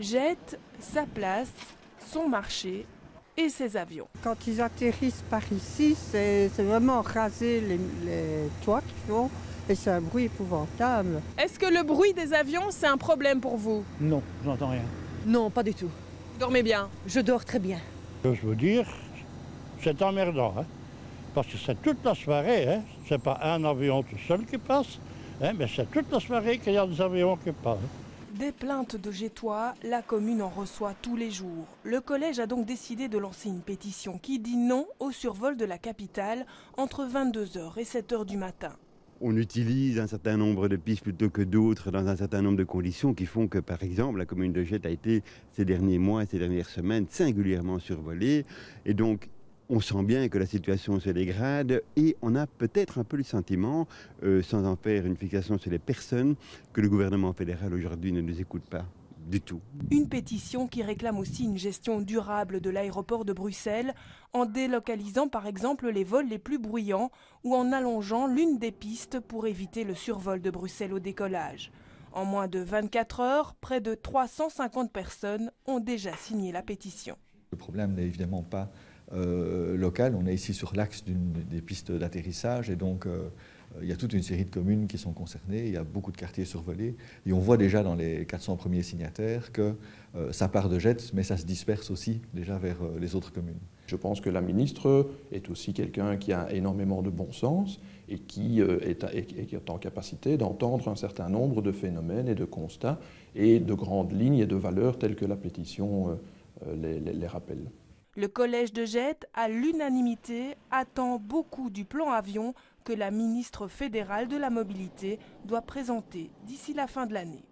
Jet, sa place, son marché et ses avions. Quand ils atterrissent par ici, c'est vraiment raser les toits qu'ils font et c'est un bruit épouvantable. Est-ce que le bruit des avions, c'est un problème pour vous? Non, j'entends rien. Non, pas du tout. Vous dormez bien? Je dors très bien. Je veux dire, c'est emmerdant, hein, parce que c'est toute la soirée, hein, c'est pas un avion tout seul qui passe, hein, mais c'est toute la soirée qu'il y a des avions qui passent. Des plaintes de Gétois, la commune en reçoit tous les jours. Le collège a donc décidé de lancer une pétition qui dit non au survol de la capitale entre 22h et 7h du matin. On utilise un certain nombre de pistes plutôt que d'autres dans un certain nombre de conditions qui font que, par exemple, la commune de Jet a été ces derniers mois, ces dernières semaines singulièrement survolée. Et donc, on sent bien que la situation se dégrade et on a peut-être un peu le sentiment, sans en faire une fixation sur les personnes, que le gouvernement fédéral aujourd'hui ne nous écoute pas du tout. Une pétition qui réclame aussi une gestion durable de l'aéroport de Bruxelles en délocalisant par exemple les vols les plus bruyants ou en allongeant l'une des pistes pour éviter le survol de Bruxelles au décollage. En moins de 24 heures, près de 350 personnes ont déjà signé la pétition. Le problème n'est évidemment pas local, on est ici sur l'axe des pistes d'atterrissage et donc il y a toute une série de communes qui sont concernées, il y a beaucoup de quartiers survolés et on voit déjà dans les 400 premiers signataires que ça part de Jet mais ça se disperse aussi déjà vers les autres communes. Je pense que la ministre est aussi quelqu'un qui a énormément de bon sens et qui est en capacité d'entendre un certain nombre de phénomènes et de constats et de grandes lignes et de valeurs telles que la pétition les rappelle. Le collège de Jet, à l'unanimité, attend beaucoup du plan avion que la ministre fédérale de la mobilité doit présenter d'ici la fin de l'année.